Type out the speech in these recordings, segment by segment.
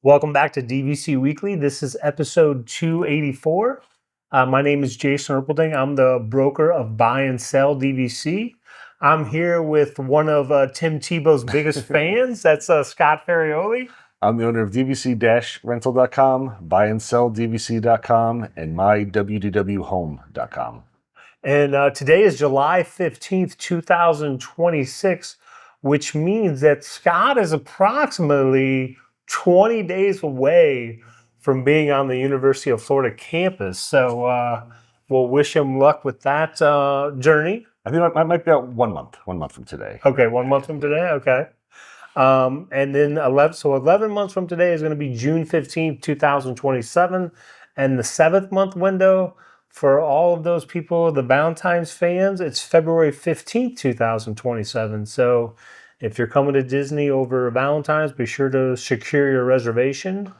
Welcome back to DVC Weekly. This is episode 284. My name is Jason Erpelding. I'm the broker of Buy and Sell DVC. I'm here with one of Tim Tebow's biggest fans. That's Scott Ferrioli. I'm the owner of DVC-Rental.com, Buy and Sell DVC.com, and MyWDWHome.com. And today is July 15th, 2026, which means that Scott is approximately 20 days away from being on the University of Florida campus. So we'll wish him luck with that journey. I think I might be out 1 month from today. Okay, 1 month from today. Okay. And then 11 months from today is going to be June 15th, 2027. And the 7th month window for all of those people, the Valentine's fans, it's February 15th, 2027. So if you're coming to Disney over Valentine's, be sure to secure your reservation.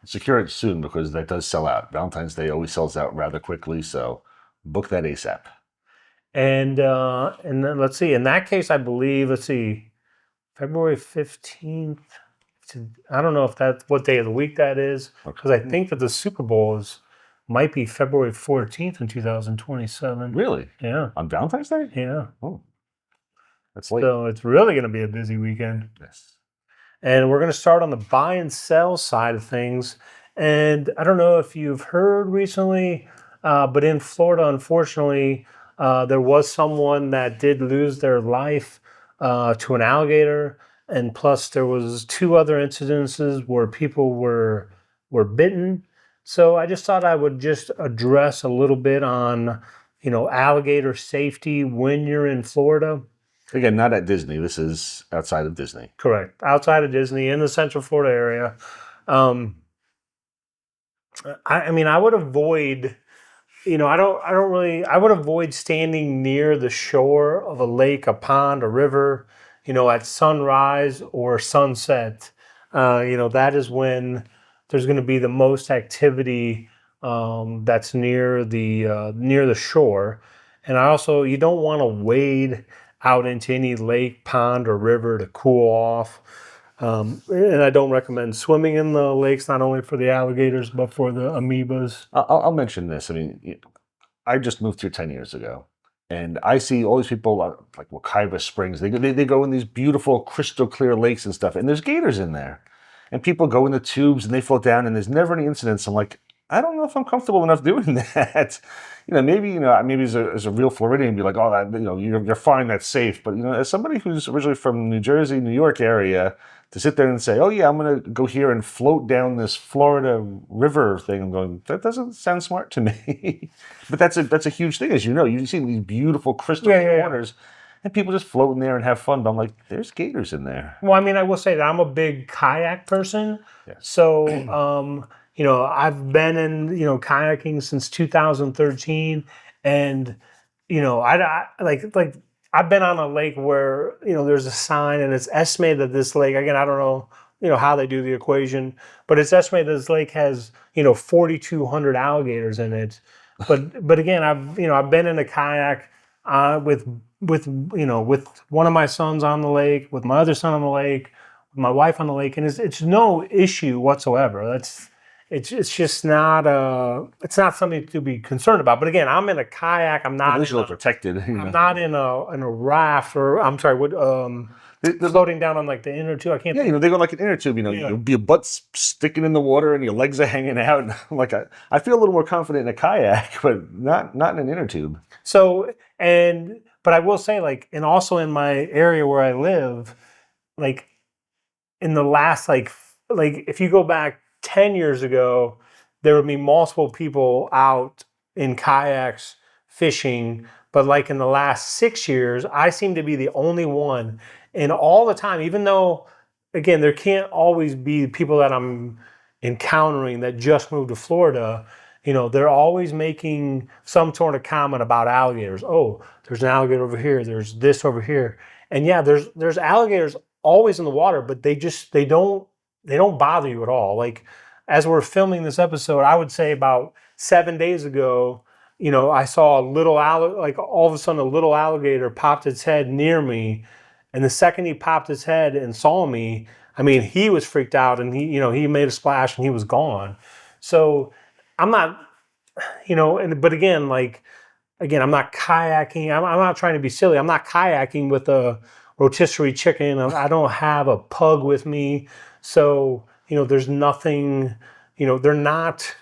Secure it soon because that does sell out. Valentine's Day always sells out rather quickly, so book that ASAP. And then let's see. In that case, I believe, February 15th. I don't know if that's what day of the week that is, because I think that the Super Bowl might be February 14th in 2027. Really? Yeah. On Valentine's Day? Yeah. Oh, that's late. So it's really going to be a busy weekend. Yes. And we're going to start on the buy and sell side of things. And I don't know if you've heard recently, but in Florida, unfortunately, there was someone that did lose their life to an alligator. And plus, there was 2 other incidences where people were bitten. So I just thought I would just address a little bit on, alligator safety when you're in Florida. Again, not at Disney. This is outside of Disney. Correct. Outside of Disney, in the Central Florida area. I would avoid, I would avoid standing near the shore of a lake, a pond, a river, at sunrise or sunset. That is when there's going to be the most activity that's near the shore. And you don't want to wade out into any lake, pond, or river to cool off. And I don't recommend swimming in the lakes, not only for the alligators, but for the amoebas. I'll mention this. I mean, I just moved here 10 years ago, and I see all these people like Wakaiva Springs. They go in these beautiful crystal clear lakes and stuff, and there's gators in there. And people go in the tubes and they float down, and there's never any incidents. I'm like, I don't know if I'm comfortable enough doing that. Maybe as a real Floridian, be like, oh, you're fine, that's safe. But as somebody who's originally from New Jersey, New York area, to sit there and say, oh yeah, I'm going to go here and float down this Florida river thing, I'm going, that doesn't sound smart to me. But that's a huge thing, as you know. You see these beautiful crystal clear waters. And people just float in there and have fun. But I'm like, there's gators in there. Well, I will say that I'm a big kayak person. Yes. So, I've been in, kayaking since 2013. And, I've been on a lake where, there's a sign and it's estimated that this lake, again, I don't know, how they do the equation, but it's estimated this lake has, 4,200 alligators in it. But again, I've been in a kayak with one of my sons on the lake, with my other son on the lake, with my wife on the lake, and it's no issue whatsoever. It's just not it's not something to be concerned about. But again, I'm in a kayak. I'm not. At least you're protected. I'm not in a raft, or I'm sorry, floating down on like the inner tube. I can't. Yeah, they go like an inner tube. Your butt's sticking in the water and your legs are hanging out. Like I feel a little more confident in a kayak, but not in an inner tube. So but I will say, and also in my area where I live, in the last if you go back 10 years ago, there would be multiple people out in kayaks fishing. But in the last 6 years, I seem to be the only one. And all the time, even though, again, there can't always be people that I'm encountering that just moved to Florida, they're always making some sort of comment about alligators. Oh, there's an alligator over here. There's this over here. And yeah, there's alligators always in the water, but they don't bother you at all. As we're filming this episode, I would say about 7 days ago, I saw all of a sudden a little alligator popped its head near me. And the second he popped his head and saw me, I mean, he was freaked out, and he made a splash and he was gone. So I'm not, but again, I'm not kayaking. I'm not trying to be silly. I'm not kayaking with a rotisserie chicken. I don't have a pug with me. So, there's nothing, they're not,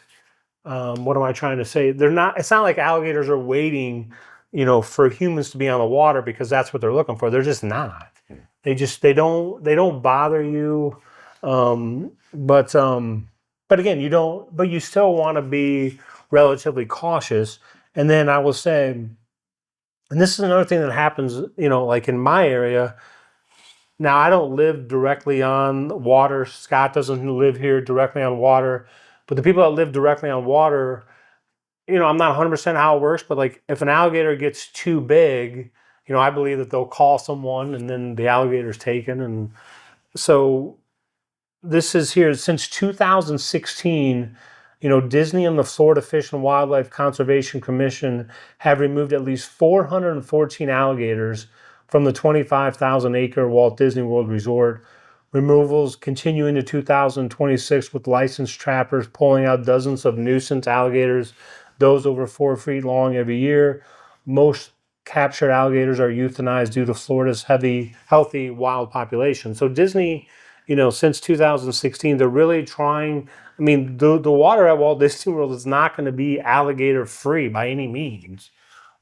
what am I trying to say? It's not like alligators are waiting, for humans to be on the water because that's what they're looking for. They're just not. They don't bother you. But again, but you still want to be relatively cautious. And then I will say, and this is another thing that happens, like in my area. Now, I don't live directly on water. Scott doesn't live here directly on water. But the people that live directly on water, I'm not 100% how it works, but like if an alligator gets too big, I believe that they'll call someone and then the alligator's taken. And so this is here since 2016. Disney and the Florida Fish and Wildlife Conservation Commission have removed at least 414 alligators from the 25,000-acre Walt Disney World Resort. Removals continue into 2026 with licensed trappers pulling out dozens of nuisance alligators, those over 4 feet long every year. Most captured alligators are euthanized due to Florida's healthy wild population. So Disney, since 2016, they're really trying. I mean, the water at Walt Disney World is not going to be alligator free by any means,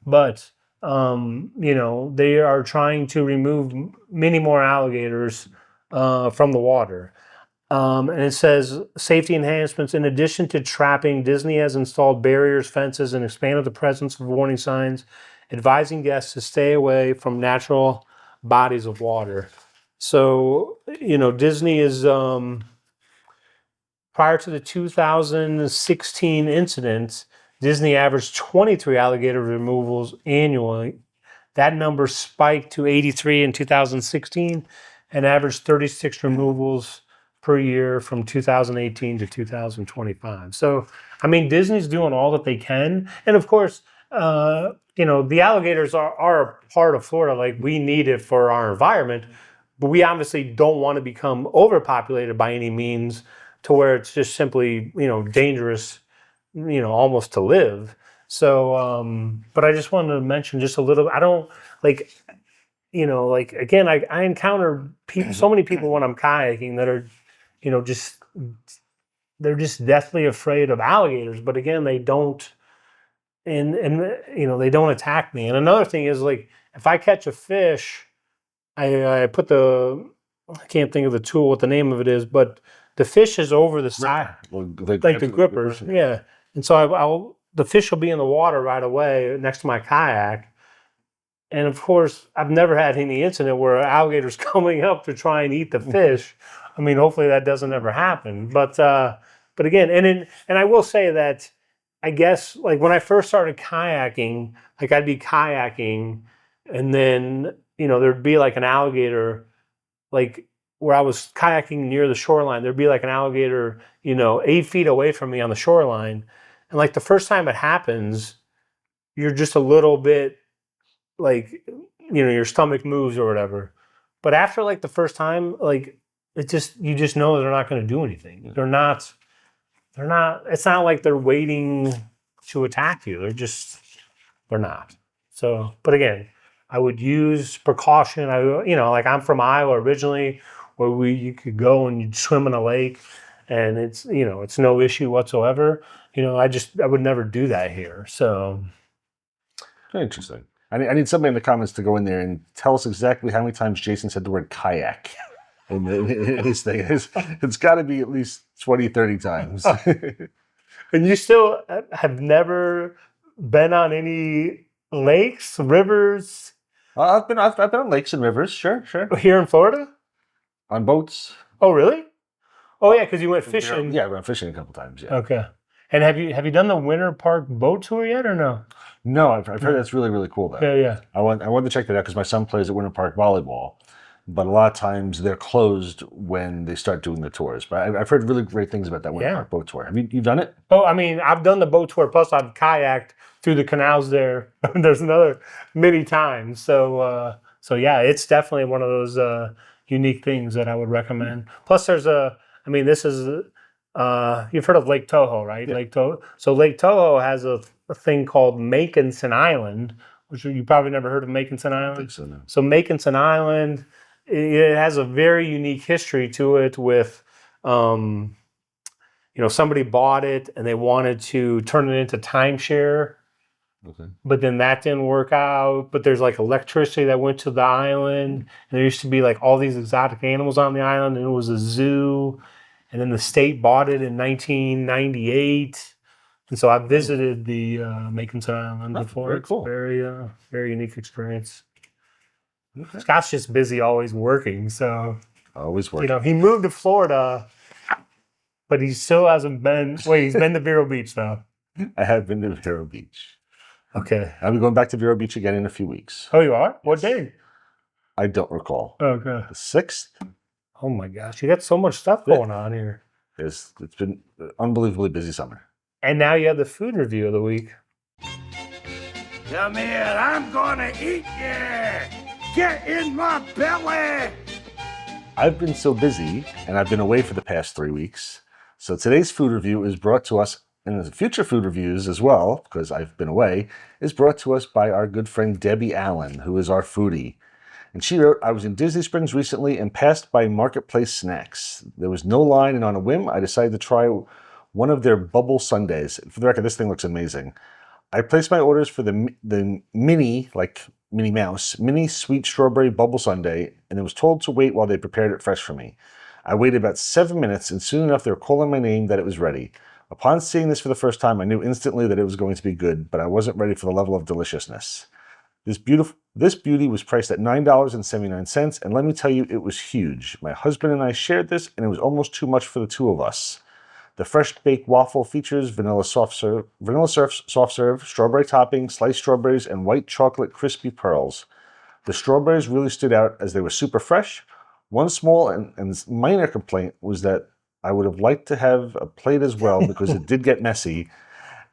but they are trying to remove many more alligators from the water. And it says safety enhancements. In addition to trapping, Disney has installed barriers, fences, and expanded the presence of warning signs, advising guests to stay away from natural bodies of water. So, Disney is, prior to the 2016 incident, Disney averaged 23 alligator removals annually. That number spiked to 83 in 2016 and averaged 36 removals per year from 2018 to 2025. So, I mean, Disney's doing all that they can. And of course, the alligators are a part of Florida. Like, we need it for our environment, but we obviously don't want to become overpopulated by any means to where it's just simply, dangerous, almost to live. So, but I just wanted to mention just a little, I don't again, I encounter so many people when I'm kayaking that are, they're just deathly afraid of alligators. But again, they don't, and they don't attack me. And another thing is, like, if I catch a fish, I put I can't think of the tool, what the name of it is, but the fish is over the side, like the grippers. Yeah. And so the fish will be in the water right away next to my kayak. And of course, I've never had any incident where an alligator's coming up to try and eat the fish. I mean, hopefully that doesn't ever happen. But again, and I will say that, I guess, like, when I first started kayaking, like, I'd be kayaking and then, there'd be like an alligator, like, where I was kayaking near the shoreline, there'd be like an alligator, 8 feet away from me on the shoreline. And like the first time it happens, you're just a little bit like, your stomach moves or whatever. But after like the first time, like, you just know they're not going to do anything. They're not, it's not like they're waiting to attack you. They're not. So, but again, I would use precaution. Like, I'm from Iowa originally, where you could go and you'd swim in a lake and it's no issue whatsoever. I would never do that here. So. Interesting. I need somebody in the comments to go in there and tell us exactly how many times Jason said the word kayak in his thing. It's got to be at least 20, 30 times. And you still have never been on any lakes, rivers? I've been on lakes and rivers, sure. Here in Florida? On boats. Oh, really? Oh, yeah, because you went fishing. Yeah, I went fishing a couple times, yeah. Okay. And have you done the Winter Park boat tour yet, or no? No, I've heard that's really, really cool, though. Yeah. I wanted to check that out because my son plays at Winter Park volleyball. But a lot of times they're closed when they start doing the tours. But I've heard really great things about that Winter Park boat tour. Have you done it? Oh, I mean, I've done the boat tour. Plus, I've kayaked through the canals there. There's another many times. So yeah, it's definitely one of those unique things that I would recommend. Plus, there's this is you've heard of Lake Toho, right? Yeah. Lake Toho. So Lake Toho has a thing called Makinson Island, which you probably never heard of Makinson I Island. think so, no. So Makinson Island, it has a very unique history to it with, somebody bought it and they wanted to turn it into timeshare, Okay. but then that didn't work out. But there's like electricity that went to the island, and there used to be like all these exotic animals on the island, and it was a zoo. And then the state bought it in 1998. And so I visited the Makinson Island before. Very cool. It's very, very unique experience. Okay. Scott's just busy always working. So, Always working. he moved to Florida, but he still hasn't been. Wait, he's been to Vero Beach though. I have been to Vero Beach. Okay. I'll be going back to Vero Beach again in a few weeks. Oh, you are? What Yes. day? I don't recall. Okay. The 6th? Oh my gosh, you got so much stuff going on here. It's been an unbelievably busy summer. And now you have the food review of the week. Come here, I'm gonna eat you! Get in my belly! I've been so busy, and I've been away for the past 3 weeks. So today's food review is brought to us, and the future food reviews as well, because I've been away, is brought to us by our good friend Debbie Allen, who is our foodie. And she wrote, I was in Disney Springs recently and passed by Marketplace Snacks. There was no line, and on a whim, I decided to try one of their bubble sundaes. For the record, this thing looks amazing. I placed my orders for the mini, like Minnie Mouse, mini sweet strawberry bubble sundae, and I was told to wait while they prepared it fresh for me. I waited about 7 minutes, and soon enough they were calling my name that it was ready. Upon seeing this for the first time, I knew instantly that it was going to be good, but I wasn't ready for the level of deliciousness. This beauty was priced at $9.79, and let me tell you, it was huge. My husband and I shared this, and it was almost too much for the two of us. The fresh baked waffle features vanilla surf soft serve, strawberry topping, sliced strawberries, and white chocolate crispy pearls. The strawberries really stood out as they were super fresh. One small and minor complaint was that I would have liked to have a plate as well because it did get messy.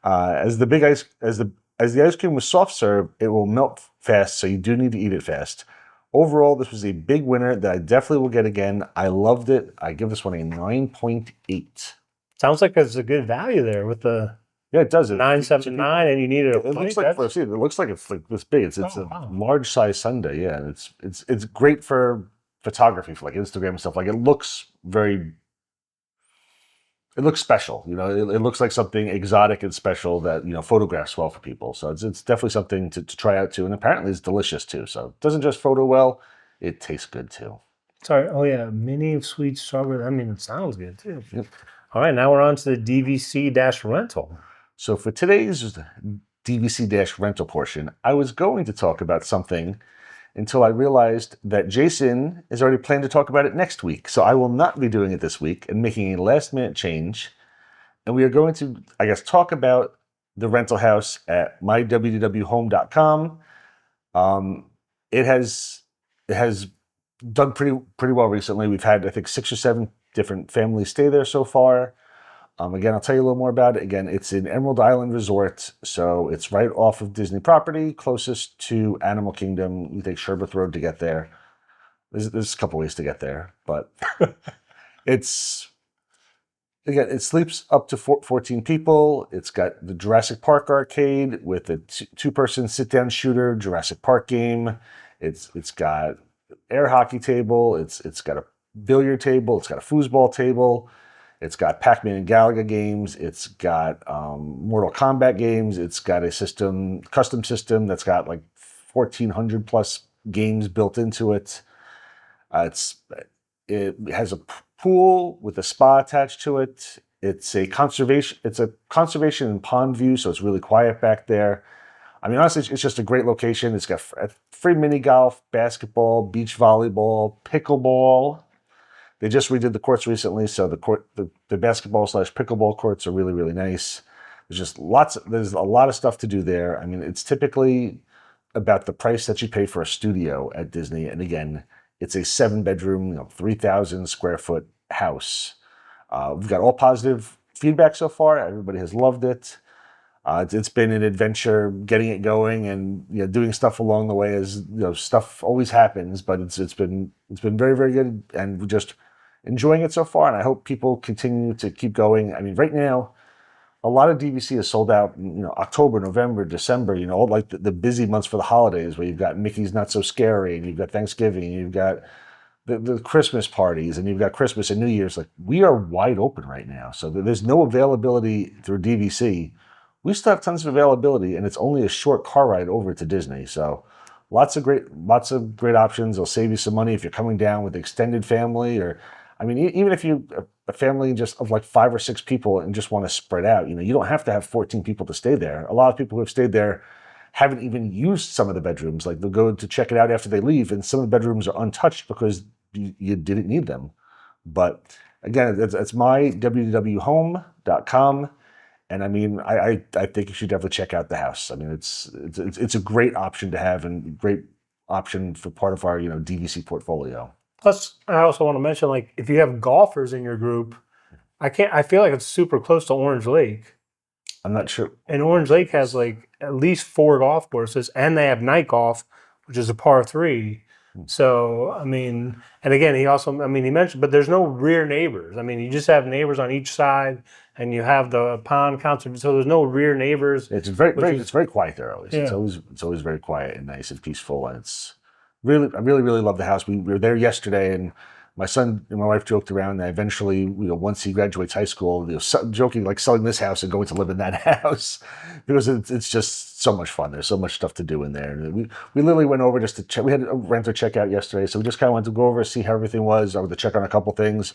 As the ice cream was soft serve, it will melt fast, so you do need to eat it fast. Overall, this was a big winner that I definitely will get again. I loved it. I give this one a 9.8. Sounds like there's a good value there with the Yeah, it does. 979, and you needed a It plate. looks like it's like this big. It's a wow. large size sundae. Yeah, and it's great for photography, for like Instagram and stuff. Like it looks special. It looks like something exotic and special that photographs well for people. So it's definitely something to try out too. And apparently it's delicious too. So it doesn't just photo well, it tastes good too. Sorry. Oh yeah, mini sweet strawberry. I mean, it sounds good too. Yep. All right, now we're on to the DVC-Rental. So for today's DVC-Rental portion, I was going to talk about something until I realized that Jason is already planned to talk about it next week. So I will not be doing it this week and making a last-minute change. And we are going to, I guess, talk about the rental house at mywwhome.com. It has done pretty well recently. We've had, I think, 6 or 7 different families stay there so far. Again, I'll tell you a little more about it. Again, it's in Emerald Island Resort, so it's right off of Disney property, closest to Animal Kingdom. You take Sherbeth Road to get there. There's a couple ways to get there, but it sleeps up to 14 people. It's got the Jurassic Park arcade with a two-person sit-down shooter Jurassic Park game. It's got air hockey table. It's got a billiard table. It's got a foosball table. It's got Pac-Man and Galaga games. It's got Mortal Kombat games. It's got a custom system that's got like 1,400 plus games built into it. It has a pool with a spa attached to it. It's a conservation and pond view, so it's really quiet back there. I mean, honestly, it's just a great location. It's got free mini golf, basketball, beach volleyball, pickleball. They just redid the courts recently, so the basketball / pickleball courts are really, really nice. There's a lot of stuff to do there. I mean, it's typically about the price that you pay for a studio at Disney. And again, it's a 7-bedroom, 3,000 square foot house. We've got all positive feedback so far. Everybody has loved it. It's been an adventure getting it going, and doing stuff along the way. As stuff always happens, but it's been very, very good, and we're just enjoying it so far. And I hope people continue to keep going. I mean, right now, a lot of DVC is sold out in October, November, December. All like the busy months for the holidays, where you've got Mickey's Not So Scary, and you've got Thanksgiving, and you've got the Christmas parties, and you've got Christmas and New Year's. Like, we are wide open right now, so there's no availability through DVC. We still have tons of availability, and it's only a short car ride over to Disney. So lots of great options. It'll save you some money if you're coming down with extended family, or I mean, even if you a family just of like 5 or 6 people and just want to spread out, you don't have to have 14 people to stay there. A lot of people who have stayed there haven't even used some of the bedrooms. Like, they'll go to check it out after they leave, and some of the bedrooms are untouched because you didn't need them. But again, it's mywwhome.com. And I mean, I think you should definitely check out the house. I mean, it's a great option to have, and great option for part of our DVC portfolio. Plus, I also want to mention, like, if you have golfers in your group, I feel like it's super close to Orange Lake. I'm not sure. And Orange Lake has like at least 4 golf courses, and they have night golf, which is a par 3. So, I mean, and again, he mentioned, but there's no rear neighbors. I mean, you just have neighbors on each side, and you have the pond concert. So there's no rear neighbors. It's very quiet there always. Yeah. It's always very quiet and nice and peaceful. And it's really, I really, really love the house. We were there yesterday, and my son and my wife joked around that eventually, once he graduates high school, joking like selling this house and going to live in that house, because it's just so much fun. There's so much stuff to do in there. We literally went over just to check. We had a renter checkout yesterday, so we just kind of wanted to go over, see how everything was. I wanted to check on a couple things,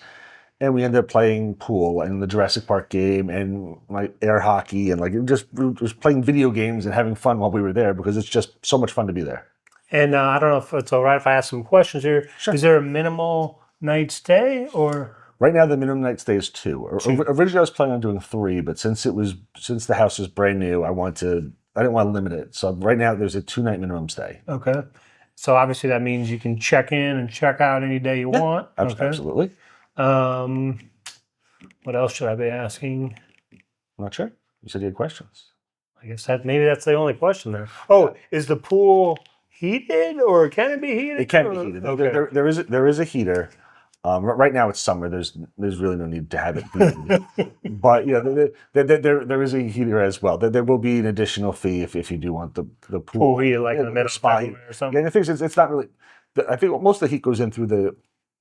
and we ended up playing pool and the Jurassic Park game and my air hockey, and we were just playing video games and having fun while we were there, because it's just so much fun to be there. And I don't know if it's all right if I ask some questions here. Sure. Is there a minimal night stay, or? Right now, the minimum night stay is 2. Originally, I was planning on doing 3, but since the house is brand new, I didn't want to limit it. So right now, there's a 2-night minimum stay. Okay. So obviously that means you can check in and check out any day you want. Okay. Absolutely. What else should I be asking? I'm not sure. You said you had questions. I guess maybe that's the only question there. Oh, is the pool heated, or can it be heated? It can be heated. Okay. There is a heater. Right now it's summer. There's really no need to have it heated. But there is a heater as well. There will be an additional fee if you do want the Pool heated, like in the middle of spa February or something. Yeah, the thing is, it's not really. I think most of the heat goes in through the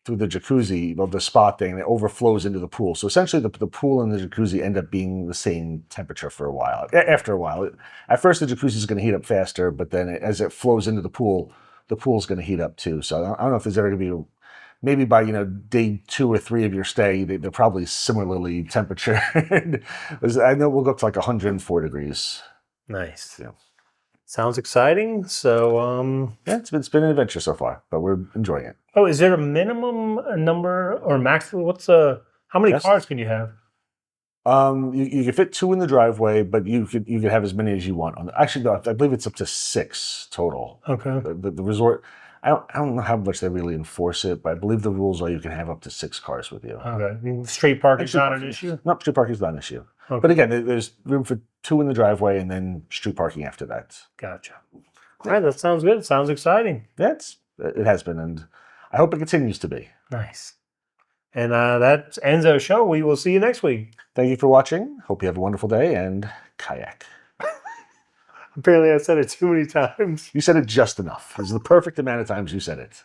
jacuzzi, the spa thing, and it overflows into the pool. So essentially, the pool and the jacuzzi end up being the same temperature for a while. After a while, at first the jacuzzi is going to heat up faster, but then as it flows into the pool is going to heat up too. So I don't know if there's ever going to be maybe by day 2 or 3 of your stay, they're probably similarly temperature. I know we'll go up to like 104 degrees. Nice. Yeah. Sounds exciting. So yeah, it's been an adventure so far, but we're enjoying it. Oh, is there a minimum number or maximum? How many cars can you have? You can fit 2 in the driveway, but you could have as many as you want. Actually, no, I believe it's up to 6 total. Okay. The resort, I don't know how much they really enforce it, but I believe the rules are you can have up to 6 cars with you. Okay. Street parking is not an issue? No, street parking is not an issue. Okay. But again, there's room for 2 in the driveway and then street parking after that. Gotcha. All right, that sounds good. Sounds exciting. Yeah, it has been, and I hope it continues to be. Nice. And that ends our show. We will see you next week. Thank you for watching. Hope you have a wonderful day, and kayak. Apparently I said it too many times. You said it just enough. It was the perfect amount of times you said it.